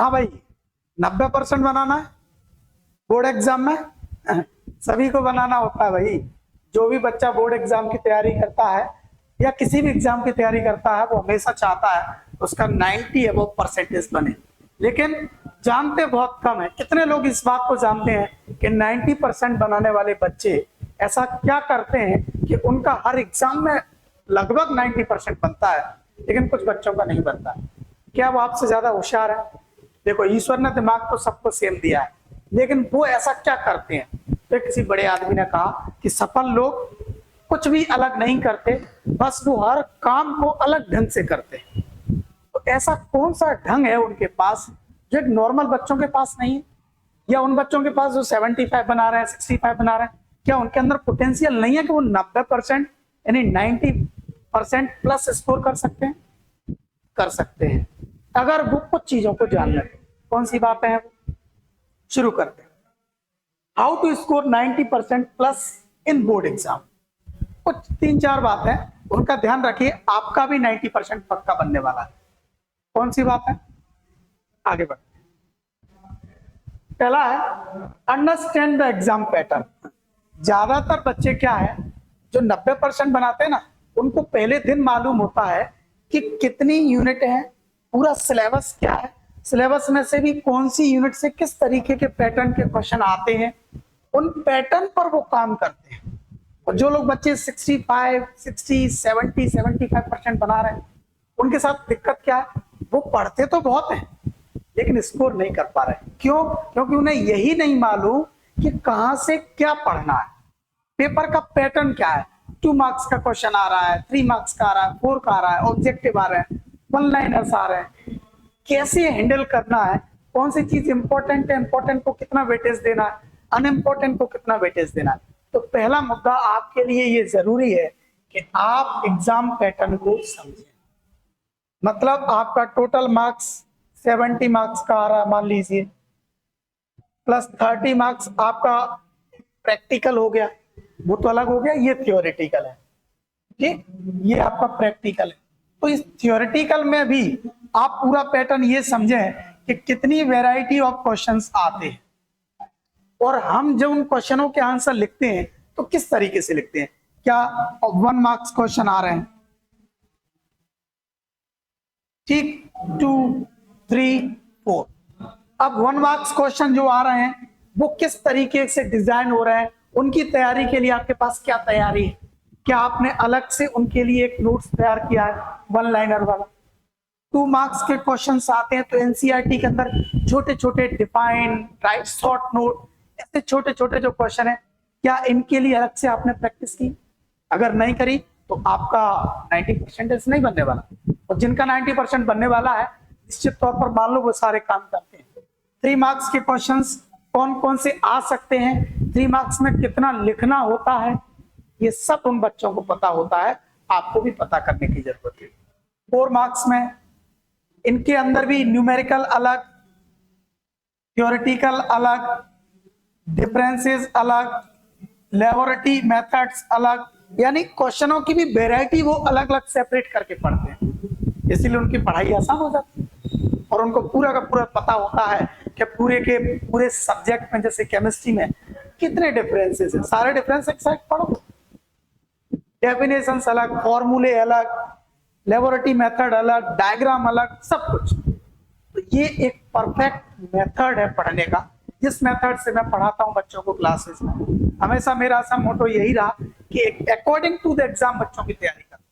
हाँ भाई, 90% बनाना है बोर्ड एग्जाम में। सभी को बनाना होता है भाई। जो भी बच्चा बोर्ड एग्जाम की तैयारी करता है या किसी भी एग्जाम की तैयारी करता है, वो हमेशा चाहता है उसका 90 अबव परसेंटेज बने। लेकिन जानते बहुत कम है। कितने लोग इस बात को जानते हैं कि 90% बनाने वाले बच्चे ऐसा क्या करते हैं कि उनका हर एग्जाम में लगभग 90% बनता है, लेकिन कुछ बच्चों का नहीं बनता। क्या वो आपसे ज्यादा होशियार है? देखो, ईश्वर ने दिमाग तो सबको सेम दिया है, लेकिन वो ऐसा क्या करते हैं? तो किसी बड़े आदमी ने कहा कि सफल लोग कुछ भी अलग नहीं करते, बस वो हर काम को अलग ढंग से करते हैं। तो ऐसा कौन सा ढंग है उनके पास जो एक नॉर्मल बच्चों के पास नहीं है? या उन बच्चों के पास जो 75 बना रहे हैं, 65 बना रहे हैं, क्या उनके अंदर पोटेंशियल नहीं है कि वो 90% यानी 90% प्लस स्कोर कर सकते हैं? कर सकते हैं, अगर वो कुछ चीजों को जान लें। कौन सी बातें हैं वो? शुरू करते हैं। How to score 90% plus in board exam. कुछ 3-4 बात है, उनका ध्यान रखिए, आपका भी 90% पक्का बनने वाला है। कौन सी बात है? आगे बढ़ते। पहला है अंडरस्टैंड द एग्जाम पैटर्न। ज्यादातर बच्चे क्या है, जो 90% बनाते हैं ना, उनको पहले दिन मालूम होता है कि कितनी यूनिट है, पूरा सिलेबस क्या है, सिलेबस में से भी कौन सी यूनिट से किस तरीके के पैटर्न के क्वेश्चन आते हैं, उन पैटर्न पर वो काम करते हैं। और जो लोग बच्चे 65, 60, 70, 75% बना रहे हैं, उनके साथ दिक्कत क्या है? वो पढ़ते तो बहुत हैं, लेकिन स्कोर नहीं कर पा रहे। क्यों? क्योंकि उन्हें यही नहीं मालूम कि कहां से क्या पढ़ना है, पेपर का पैटर्न क्या है। 2 मार्क्स का क्वेश्चन आ रहा है, 3 मार्क्स का आ रहा है, 4 का आ रहा है, ऑब्जेक्टिव आ रहे हैं, 1 लाइनर्स आ रहे हैं। कैसे हैंडल करना है, कौन सी चीज इंपॉर्टेंट है, इंपॉर्टेंट को कितना वेटेज देना है, अनइम्पोर्टेंट को कितना वेटेज देना है। तो पहला मुद्दा आपके लिए ये जरूरी है कि आप एग्जाम पैटर्न को समझें। मतलब आपका टोटल मार्क्स 70 मार्क्स का आ रहा है मान लीजिए, प्लस 30 मार्क्स आपका प्रैक्टिकल हो गया, वो तो अलग हो गया, ये थियोरेटिकल है। ठीक, ये आपका प्रैक्टिकल है। तो इस थियोरेटिकल में भी आप पूरा पैटर्न ये समझें कि कितनी वैरायटी ऑफ क्वेश्चंस आते हैं, और हम जब उन क्वेश्चनों के आंसर लिखते हैं तो किस तरीके से लिखते हैं। क्या 1 मार्क्स क्वेश्चन आ रहे हैं, ठीक, 2, 3, 4। अब 1 मार्क्स क्वेश्चन जो आ रहे हैं वो किस तरीके से डिजाइन हो रहे हैं, उनकी तैयारी के लिए आपके पास क्या तैयारी है? क्या आपने अलग से उनके लिए एक नोट्स तैयार किया है 1 लाइनर वाला? 2 मार्क्स के क्वेश्चंस आते हैं तो एनसीईआरटी के अंदर छोटे छोटे डिफाइन, राइट, शॉर्ट नोट, ऐसे छोटे छोटे जो क्वेश्चन है, क्या इनके लिए अलग से आपने प्रैक्टिस की? अगर नहीं करी तो आपका 90% नहीं बनने वाला। और जिनका 90% बनने वाला है, निश्चित तौर पर मान लो वो सारे काम करते हैं। 3 मार्क्स के क्वेश्चंस कौन कौन से आ सकते हैं, 3 मार्क्स में कितना लिखना होता है, ये सब उन बच्चों को पता होता है, आपको भी पता करने की जरूरत है। 4 मार्क्स में इनके अंदर भी न्यूमेरिकल अलग, थ्योरेटिकल अलग, डिफरेंसेस अलग, लैबोरेटरी मेथड्स अलग, यानी क्वेश्चनों की भी वैरायटी वो अलग अलग सेपरेट करके पढ़ते हैं। इसीलिए उनकी पढ़ाई आसान हो जाती है और उनको पूरा का पूरा पता होता है कि पूरे के पूरे सब्जेक्ट में, जैसे केमिस्ट्री में कितने डिफरेंसेस हैं, सारे डिफरेंस एक साथ पढ़ो, डेफिनेशंस अलग, फॉर्मूले अलग, लैबोरेटरी मेथड अलग, डायग्राम अलग, सब कुछ। तो ये एक परफेक्ट मेथड है पढ़ने का, जिस मेथड से मैं पढ़ाता हूं बच्चों को क्लासेस में। हमेशा मेरा ऐसा मोटो यही रहा कि अकॉर्डिंग टू द एग्जाम बच्चों की तैयारी करना।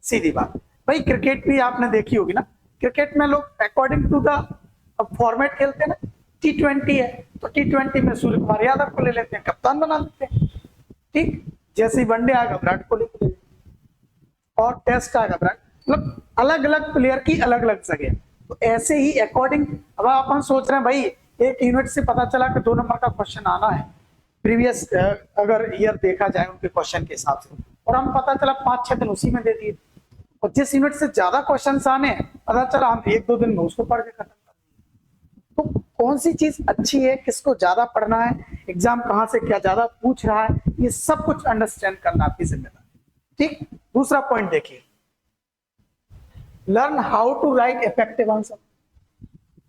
सीधी बात भाई, क्रिकेट भी आपने देखी होगी ना, क्रिकेट में लोग अकॉर्डिंग टू द फॉर्मेट खेलते हैं ना। T20 है तो T20 में सूर्य कुमार यादव को ले लेते हैं, कप्तान बना लेते हैं। ठीक, जैसे ही वनडे आएगा विराट कोहली को ले लेते हैं, और टेस्ट आएगा विराट, मतलब अलग अलग प्लेयर की अलग अलग जगह। तो ऐसे ही अकॉर्डिंग, अब अपन सोच रहे हैं भाई एक यूनिट से पता चला कि 2 नंबर का क्वेश्चन आना है, प्रीवियस अगर ईयर देखा जाए उनके क्वेश्चन के हिसाब से, और हम पता चला 5-6 दिन उसी में दे दिए, और जिस यूनिट से ज्यादा क्वेश्चन आने पता चला हम 1-2 दिन में उसको पढ़ के खत्म कर। तो कौन सी चीज अच्छी है, किसको ज्यादा पढ़ना है, एग्जाम कहां से क्या ज्यादा पूछ रहा है, ये सब कुछ अंडरस्टैंड करना आपकी जिम्मेदारी। ठीक, दूसरा पॉइंट देखिए, learn how to write effective answer.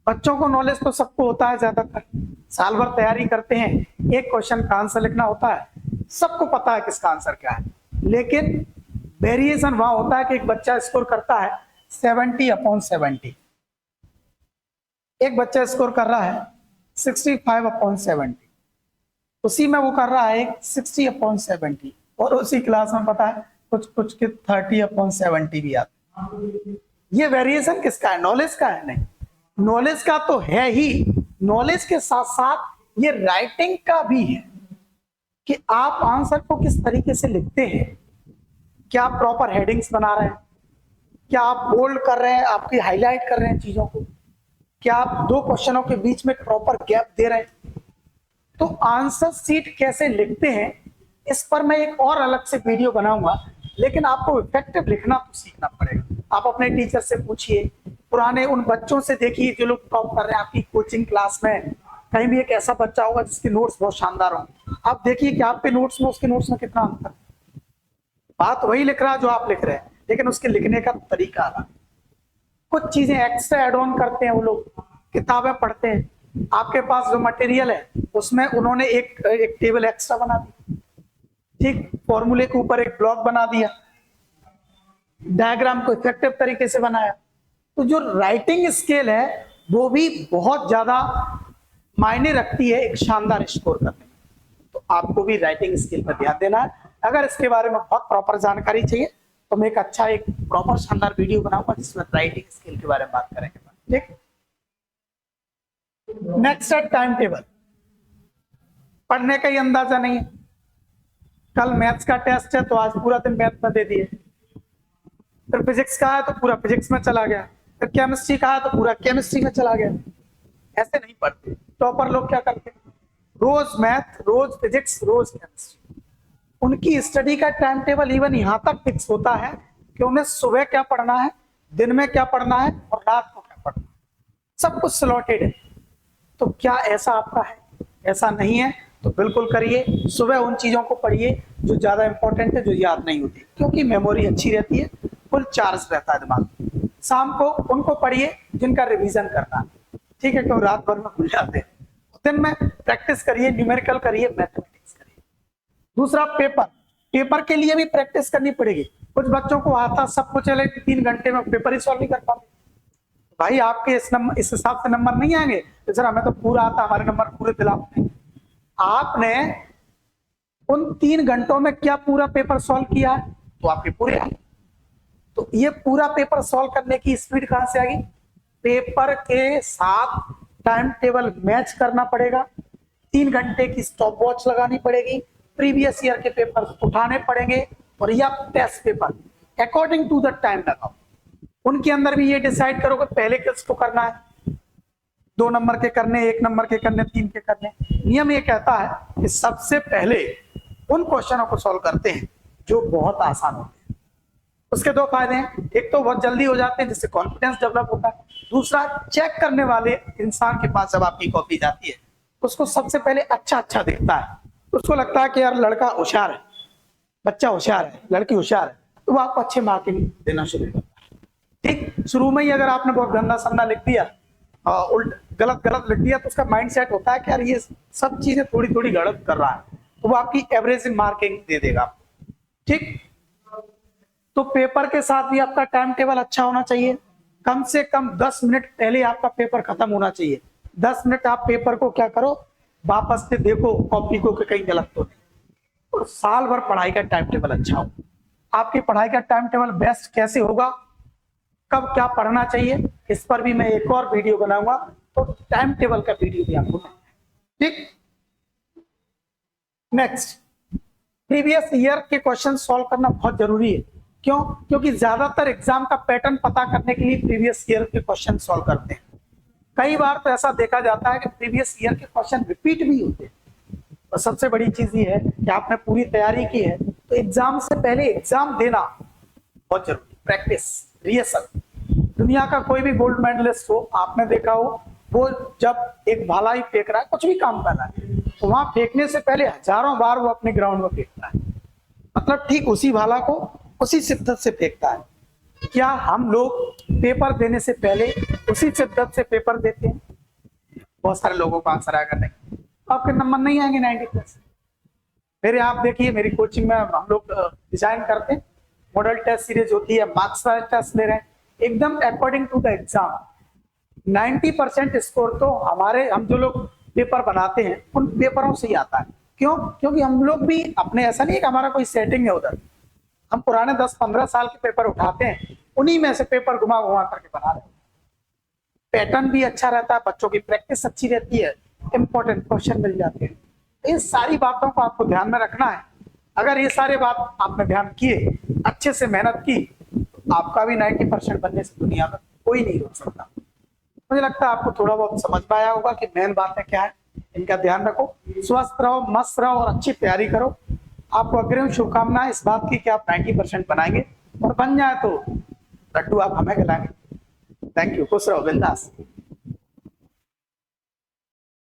बच्चों को नॉलेज तो सबको होता है, ज्यादातर साल भर तैयारी करते हैं, एक क्वेश्चन का आंसर लिखना होता है, सबको पता है किसका आंसर क्या है। लेकिन वेरिएशन वहां होता है कि एक बच्चा स्कोर करता है 70/70, एक बच्चा स्कोर कर रहा है 65/70, उसी में वो कर रहा है 60/70, और उसी क्लास में पता है कुछ कुछ के 30/70 भी आते हैं। ये वेरिएशन किसका है? नॉलेज का है? नहीं, नॉलेज का तो है ही, नॉलेज के साथ साथ ये राइटिंग का भी है कि आप आंसर को किस तरीके से लिखते हैं, क्या आप प्रॉपर हेडिंग्स बना रहे हैं, क्या आप बोल्ड कर रहे हैं, आपकी हाईलाइट कर रहे हैं चीजों को, क्या आप दो क्वेश्चनों के बीच में प्रॉपर गैप दे रहे हैं। तो आंसर सीट कैसे लिखते हैं इस पर मैं एक और अलग से वीडियो बनाऊंगा, लेकिन आपको इफेक्टिव लिखना तो सीखना पड़ेगा। आप अपने टीचर से पूछिए, पुराने उन बच्चों से देखिए जो लोग टॉप कर रहे हैं आपकी कोचिंग क्लास में। कहीं भी एक ऐसा बच्चा होगा जिसके नोट्स बहुत शानदार हों, आप देखिए कि आपके नोट्स में उसके नोट्स में कितना अंतर। बात वही लिख रहा है जो आप लिख रहे हैं, लेकिन उसके लिखने का तरीका अलग। कुछ चीजें एक्स्ट्रा एड ऑन करते हैं वो लोग, किताबें पढ़ते हैं, आपके पास जो मटेरियल है उसमें उन्होंने एक टेबल एक्स्ट्रा बना दी, ठीक, फॉर्मूले के ऊपर एक ब्लॉक बना दिया, डायग्राम को इफेक्टिव तरीके से बनाया। तो जो राइटिंग स्किल है वो भी बहुत ज्यादा मायने रखती है एक शानदार स्कोर करने में। तो आपको भी राइटिंग स्किल पर ध्यान देना है। अगर इसके बारे में बहुत प्रॉपर जानकारी चाहिए तो मैं एक अच्छा एक प्रॉपर शानदार वीडियो बनाऊंगा जिसमें राइटिंग स्किल के बारे में बात करेंगे, ठीक। नेक्स्ट है टाइम टेबल। पढ़ने का ही अंदाजा नहीं है, कल मैथ्स का टेस्ट है तो आज पूरा दिन मैथ में दे दिए, फिर फिजिक्स का है तो पूरा फिजिक्स में चला गया, फिर केमिस्ट्री का है तो पूरा केमिस्ट्री में चला गया। ऐसे नहीं पढ़ते टॉपर लोग। क्या करते? रोज मैथ, रोज फिजिक्स, रोज केमिस्ट्री। उनकी स्टडी का टाइम टेबल इवन यहां तक फिक्स होता है कि उन्हें सुबह क्या पढ़ना है, दिन में क्या पढ़ना है और रात को क्या पढ़ना है, सब कुछ स्लॉटेड है। तो क्या ऐसा आपका है? ऐसा नहीं है तो बिल्कुल करिए। सुबह उन चीजों को पढ़िए जो ज्यादा इंपॉर्टेंट है, जो याद नहीं होती, क्योंकि मेमोरी अच्छी रहती है, फुल चार्ज रहता है दिमाग। शाम को उनको पढ़िए जिनका रिवीजन करना है, ठीक है, क्यों रात भर में भूल जाते हैं। दिन में प्रैक्टिस करिए, न्यूमेरिकल करिए, मैथमेटिक्स करिए। दूसरा पेपर, पेपर के लिए भी प्रैक्टिस करनी पड़ेगी। कुछ बच्चों को आता सब कुछ है, 3 घंटे में पेपर ही सॉल्व नहीं कर पाते। भाई आपके इस हिसाब से नंबर नहीं आएंगे। तो सर हमें तो पूरा आता, हमारे नंबर पूरे दिलाते हैं। आपने उन 3 घंटों में क्या पूरा पेपर सॉल्व किया है तो आपके पूरे आए। तो ये पूरा पेपर सॉल्व करने की स्पीड कहां से आ गई? पेपर के साथ टाइम टेबल मैच करना पड़ेगा, 3 घंटे की स्टॉप वॉच लगानी पड़ेगी, प्रीवियस ईयर के पेपर उठाने पड़ेंगे और या test paper according to the time लगाओ। उनके अंदर भी ये डिसाइड करो कि पहले किसको करना है, 2 नंबर के करने, 1 नंबर के करने, 3 के करने। नियम ये कहता है कि सबसे पहले उन क्वेश्चनों को सॉल्व करते हैं जो बहुत आसान होते हैं। उसके 2 फायदे हैं, एक तो बहुत जल्दी हो जाते हैं जिससे कॉन्फिडेंस डेवलप होता है, दूसरा चेक करने वाले इंसान के पास जब आपकी कॉपी जाती है उसको सबसे पहले अच्छा दिखता है, उसको लगता है कि यार लड़का होशियार है, बच्चा होशियार है, लड़की होशियार है, तो वो आपको अच्छे मार्किंग देना शुरू करता है। ठीक, शुरू में ही अगर आपने बहुत गंदा सन्ना लिख दिया, उल्ट गलत लिख दिया, तो उसका माइंड सेट होता है कि यार ये सब चीजें थोड़ी थोड़ी गलत कर रहा है, तो वो आपकी एवरेज मार्किंग दे देगा। ठीक, तो पेपर के साथ भी आपका टाइम टेबल अच्छा होना चाहिए। कम से कम 10 मिनट पहले आपका पेपर खत्म होना चाहिए। 10 मिनट आप पेपर को क्या करो, वापस से देखो कॉपी को कि कहीं गलत तो नहीं। और साल भर पढ़ाई का टाइम टेबल अच्छा हो। आपकी पढ़ाई का टाइम टेबल बेस्ट कैसे होगा, कब क्या पढ़ना चाहिए, इस पर भी मैं एक और वीडियो बनाऊंगा, तो टाइम टेबल का वीडियो भी आपको। ठीक, नेक्स्ट, प्रीवियस ईयर के क्वेश्चन सॉल्व करना बहुत जरूरी है। क्यों? क्योंकि ज्यादातर एग्जाम का पैटर्न पता करने के लिए प्रीवियस ईयर के क्वेश्चन सॉल्व करते हैं। कई बार तो ऐसा देखा जाता है कि प्रीवियस ईयर के क्वेश्चन रिपीट भी होते हैं। और सबसे बड़ी चीज ये है कि आपने पूरी तैयारी की है, तो एग्जाम से पहले एग्जाम देना बहुत जरूरी। Practice, rehearsal. दुनिया का कोई भी गोल्ड मेडलिस्ट हो, आपने देखा हो, वो जब एक भाला ही फेंक रहा है, कुछ भी काम कर रहा है, तो वहां फेंकने से पहले हजारों बार वो अपने ग्राउंड में फेंकता है। मतलब ठीक उसी भाला को उसी शिद्दत से फेंकता है। क्या हम लोग पेपर देने से पहले उसी शिद्दत से पेपर देते हैं? बहुत सारे लोगों को आंसर आएगा नहीं, आपके नंबर नहीं आएंगे 90+। मेरे आप देखिए मेरी कोचिंग में हम लोग डिजाइन करते हैं, मॉडल टेस्ट सीरीज होती है, मार्क्स वाइज टेस्ट ले रहे हैं, एकदम according to the exam. 90% score तो हम जो लोग पेपर बनाते हैं उन पेपरों से ही आता है। क्यों? क्योंकि हम लोग भी अपने, ऐसा नहीं है कि हमारा कोई सेटिंग है उधर, हम पुराने 10-15 साल के पेपर उठाते हैं, उन्हीं में से पेपर घुमा घुमा करके बना रहे हैं। पैटर्न भी अच्छा रहता है, बच्चों की प्रैक्टिस अच्छी रहती है, इंपॉर्टेंट क्वेश्चन मिल जाते हैं। इन सारी बातों को आपको ध्यान में रखना है। अगर ये सारे बात आपने ध्यान किए, अच्छे से मेहनत की, तो आपका भी 90% बनने से दुनिया में कोई नहीं रोक सकता। मुझे लगता है आपको थोड़ा बहुत समझ में आया होगा कि मेन बातें क्या है, इनका ध्यान रखो, स्वस्थ रहो, मस्त रहो और अच्छी तैयारी करो। आपको अग्रिम शुभकामनाएं इस बात की कि आप 90% बनाएंगे, और बन जाए तो लड्डू आप हमें खिलाएंगे। थैंक यू, खुश रहो, बिंदास।